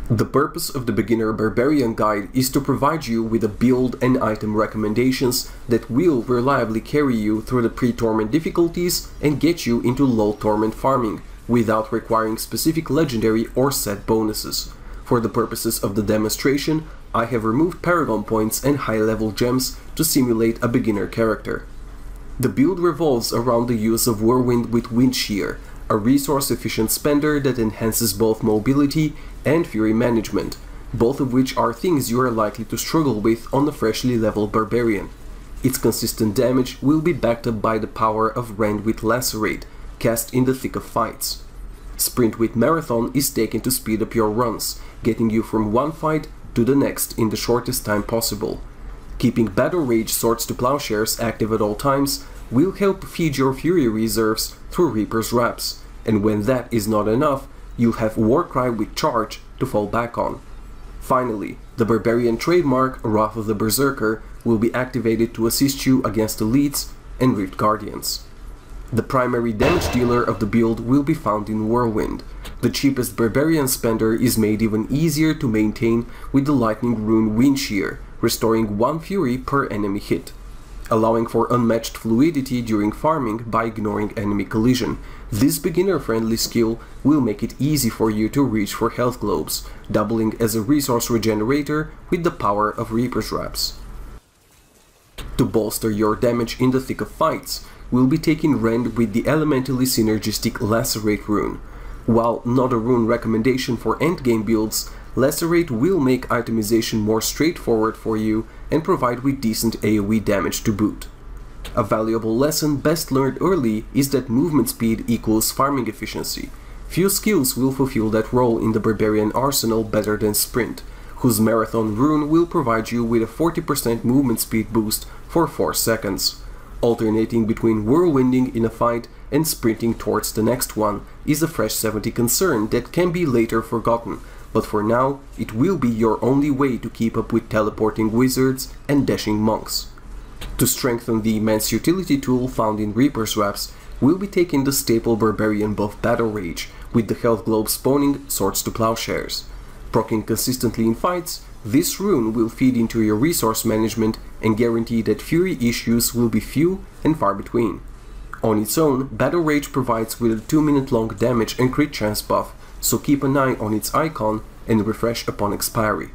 The purpose of the Beginner Barbarian Guide is to provide you with a build and item recommendations that will reliably carry you through the pre-torment difficulties and get you into low torment farming, without requiring specific legendary or set bonuses. For the purposes of the demonstration, I have removed Paragon Points and high-level gems to simulate a beginner character. The build revolves around the use of Whirlwind with Wind Shear, a resource-efficient spender that enhances both mobility and fury management, both of which are things you are likely to struggle with on a freshly leveled Barbarian. Its consistent damage will be backed up by the power of Rend with Lacerate, cast in the thick of fights. Sprint with Marathon is taken to speed up your runs, getting you from one fight to the next in the shortest time possible. Keeping Battle Rage Swords to Plowshares active at all times will help feed your Fury reserves through Reaper's Wraps, and when that is not enough, you'll have Warcry with Charge to fall back on. Finally, the Barbarian trademark, Wrath of the Berserker, will be activated to assist you against Elites and Rift Guardians. The primary damage dealer of the build will be found in Whirlwind. The cheapest Barbarian spender is made even easier to maintain with the Lightning Rune Wind Shear, restoring 1 Fury per enemy hit, allowing for unmatched fluidity during farming by ignoring enemy collision. This beginner-friendly skill will make it easy for you to reach for health globes, doubling as a resource regenerator with the power of Reaper's Wraps. To bolster your damage in the thick of fights, we'll be taking Rend with the elementally synergistic Lacerate rune. While not a rune recommendation for endgame builds, Lacerate will make itemization more straightforward for you and provide with decent AoE damage to boot. A valuable lesson best learned early is that movement speed equals farming efficiency. Few skills will fulfill that role in the Barbarian arsenal better than Sprint, whose Marathon rune will provide you with a 40% movement speed boost for 4 seconds. Alternating between whirlwinding in a fight and sprinting towards the next one is a fresh 70 concern that can be later forgotten, but for now it will be your only way to keep up with teleporting wizards and dashing monks. To strengthen the immense utility tool found in Reaper's Wraps, we'll be taking the staple Barbarian buff Battle Rage, with the health globe spawning Swords to Plowshares. Proccing consistently in fights, this rune will feed into your resource management and guarantee that Fury issues will be few and far between. On its own, Battle Rage provides with a 2-minute long damage and crit chance buff, so keep an eye on its icon and refresh upon expiry.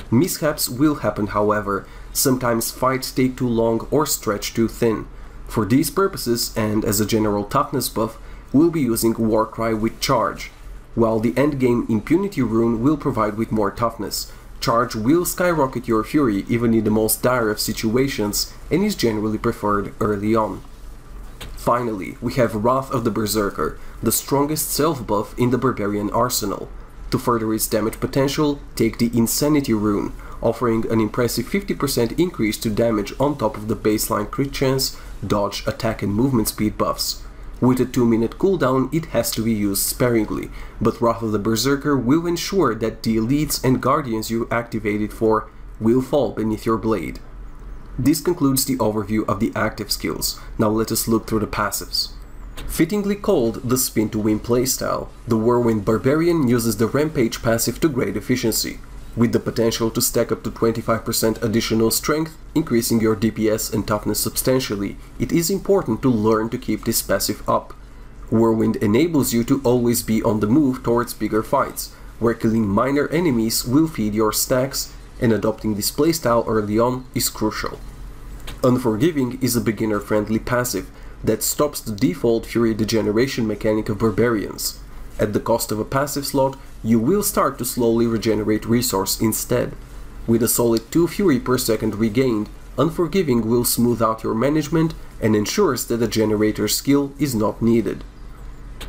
Mishaps will happen, however. Sometimes fights take too long or stretch too thin. For these purposes, and as a general toughness buff, we'll be using Warcry with Charge. While the endgame Impunity rune will provide with more toughness, Charge will skyrocket your Fury even in the most dire of situations and is generally preferred early on. Finally, we have Wrath of the Berserker, the strongest self-buff in the Barbarian arsenal. To further its damage potential, take the Insanity rune, offering an impressive 50% increase to damage on top of the baseline crit chance, dodge, attack and movement speed buffs. With a 2-minute cooldown, it has to be used sparingly, but Wrath of the Berserker will ensure that the elites and guardians you activate it for will fall beneath your blade. This concludes the overview of the active skills. Now let us look through the passives. Fittingly called the Spin to Win playstyle, the Whirlwind Barbarian uses the Rampage passive to great efficiency, with the potential to stack up to 25% additional strength, increasing your DPS and toughness substantially. It is important to learn to keep this passive up. Whirlwind enables you to always be on the move towards bigger fights, where killing minor enemies will feed your stacks, and adopting this playstyle early on is crucial. Unforgiving is a beginner-friendly passive that stops the default Fury degeneration mechanic of Barbarians. At the cost of a passive slot, you will start to slowly regenerate resource instead. With a solid 2 Fury per second regained, Unforgiving will smooth out your management and ensures that the generator skill is not needed.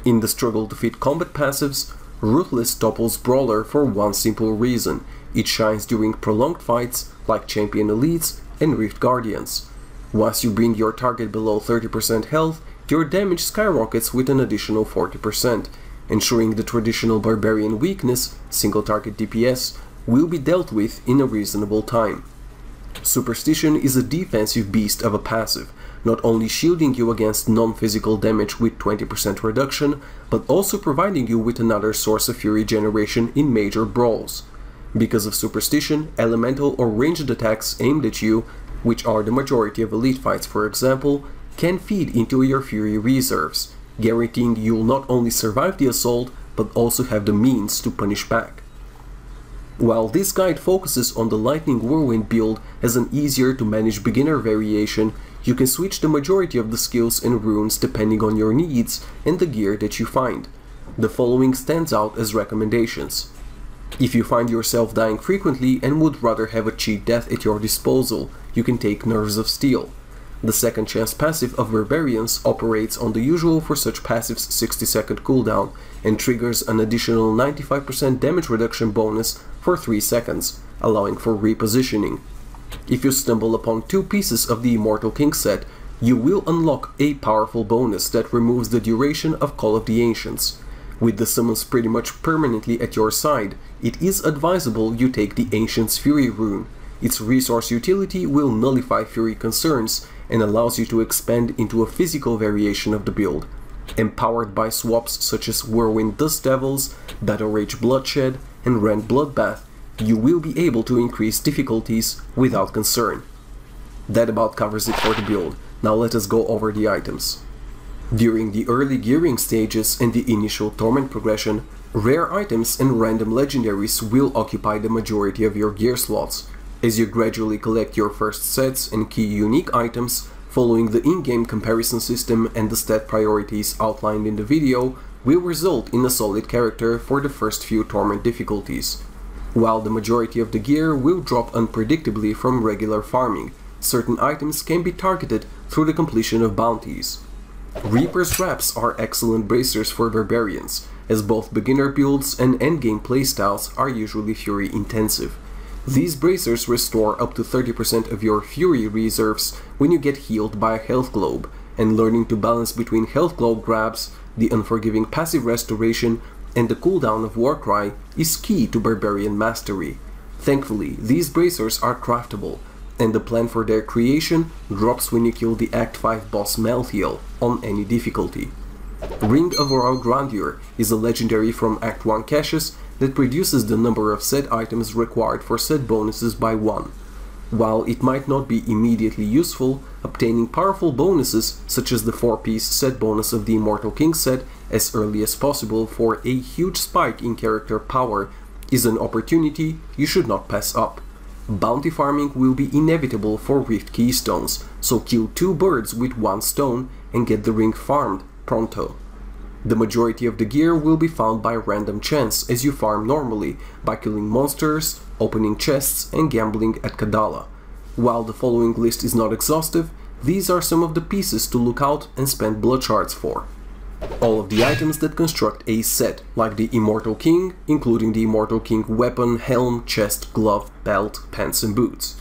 In the struggle to fit combat passives, Ruthless topples Brawler for one simple reason: it shines during prolonged fights like Champion Elites and Rift Guardians. Once you bring your target below 30% health, your damage skyrockets with an additional 40%, ensuring the traditional Barbarian weakness, single target DPS, will be dealt with in a reasonable time. Superstition is a defensive beast of a passive, not only shielding you against non-physical damage with 20% reduction, but also providing you with another source of fury generation in major brawls. Because of Superstition, elemental or ranged attacks aimed at you, which are the majority of elite fights for example, can feed into your fury reserves, guaranteeing you'll not only survive the assault, but also have the means to punish back. While this guide focuses on the Lightning Whirlwind build as an easier to manage beginner variation, you can switch the majority of the skills and runes depending on your needs and the gear that you find. The following stands out as recommendations. If you find yourself dying frequently and would rather have a cheat death at your disposal, you can take Nerves of Steel. The second chance passive of Barbarians operates on the usual for such passives 60-second cooldown and triggers an additional 95% damage reduction bonus for 3 seconds, allowing for repositioning. If you stumble upon 2 pieces of the Immortal King set, you will unlock a powerful bonus that removes the duration of Call of the Ancients. With the summons pretty much permanently at your side, it is advisable you take the Ancient's Fury rune. Its resource utility will nullify Fury concerns and allows you to expand into a physical variation of the build. Empowered by swaps such as Whirlwind Dust Devils, Battle Rage Bloodshed, and Rend Bloodbath, you will be able to increase difficulties without concern. That about covers it for the build. Now let us go over the items. During the early gearing stages and the initial Torment progression, rare items and random legendaries will occupy the majority of your gear slots. As you gradually collect your first sets and key unique items, following the in-game comparison system and the stat priorities outlined in the video, will result in a solid character for the first few Torment difficulties. While the majority of the gear will drop unpredictably from regular farming, certain items can be targeted through the completion of bounties. Reaper's Wraps are excellent bracers for Barbarians, as both beginner builds and endgame playstyles are usually Fury intensive. These bracers restore up to 30% of your Fury reserves when you get healed by a health globe, and learning to balance between health globe grabs, the unforgiving passive restoration, and the cooldown of Warcry is key to Barbarian mastery. Thankfully, these bracers are craftable, and the plan for their creation drops when you kill the Act 5 boss Malthael on any difficulty. Ring of Royal Grandeur is a legendary from Act 1 caches that reduces the number of set items required for set bonuses by 1. While it might not be immediately useful, obtaining powerful bonuses such as the 4-piece set bonus of the Immortal King set as early as possible for a huge spike in character power is an opportunity you should not pass up. Bounty farming will be inevitable for Rift Keystones, so kill 2 birds with 1 stone and get the ring farmed pronto. The majority of the gear will be found by random chance as you farm normally, by killing monsters, opening chests and gambling at Kadala. While the following list is not exhaustive, these are some of the pieces to look out and spend blood shards for. All of the items that construct a set, like the Immortal King, including the Immortal King weapon, helm, chest, glove, belt, pants and boots.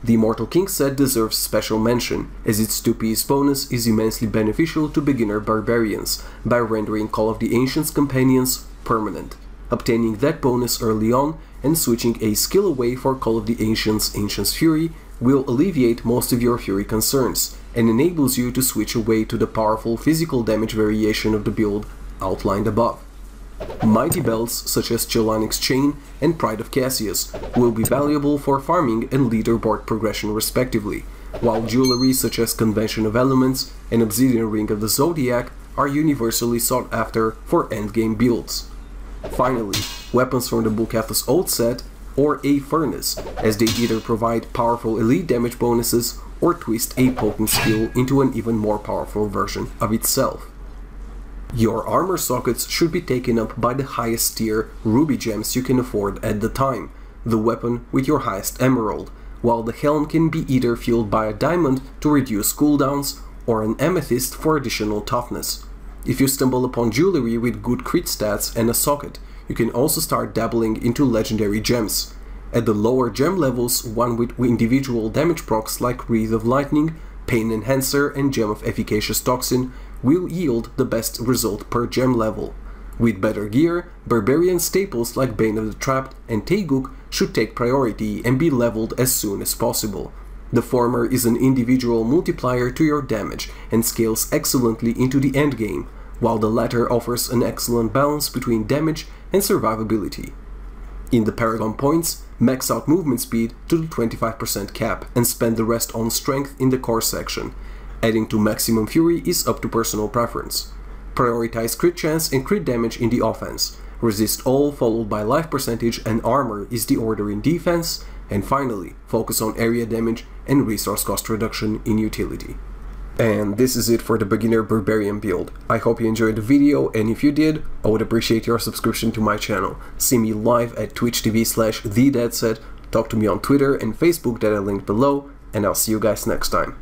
The Immortal King set deserves special mention, as its 2-piece bonus is immensely beneficial to beginner barbarians by rendering Call of the Ancients companions permanent. Obtaining that bonus early on and switching a skill away for Call of the Ancients' Ancient's Fury will alleviate most of your Fury concerns, and enables you to switch away to the powerful physical damage variation of the build outlined above. Mighty belts such as Chelonic's Chain and Pride of Cassius will be valuable for farming and leaderboard progression respectively, while jewelry such as Convention of Elements and Obsidian Ring of the Zodiac are universally sought after for endgame builds. Finally, weapons from the Bukathus Oath set or a Furnace, as they either provide powerful elite damage bonuses or twist a potent skill into an even more powerful version of itself. Your armor sockets should be taken up by the highest tier ruby gems you can afford at the time, the weapon with your highest emerald, while the helm can be either fueled by a diamond to reduce cooldowns or an amethyst for additional toughness. If you stumble upon jewelry with good crit stats and a socket, you can also start dabbling into legendary gems. At the lower gem levels, one with individual damage procs like Wreath of Lightning, Pain Enhancer and Gem of Efficacious Toxin will yield the best result per gem level. With better gear, Barbarian staples like Bane of the Trapped and Taeguk should take priority and be leveled as soon as possible. The former is an individual multiplier to your damage and scales excellently into the endgame, while the latter offers an excellent balance between damage and survivability. In the Paragon Points, max out movement speed to the 25% cap and spend the rest on strength in the core section. Adding to maximum fury is up to personal preference. Prioritize crit chance and crit damage in the offense. Resist all followed by life percentage and armor is the order in defense. And finally, focus on area damage and resource cost reduction in utility. And this is it for the beginner Barbarian build. I hope you enjoyed the video, and if you did, I would appreciate your subscription to my channel. See me live at twitch.tv/thedeadset, talk to me on Twitter and Facebook that I linked below, and I'll see you guys next time.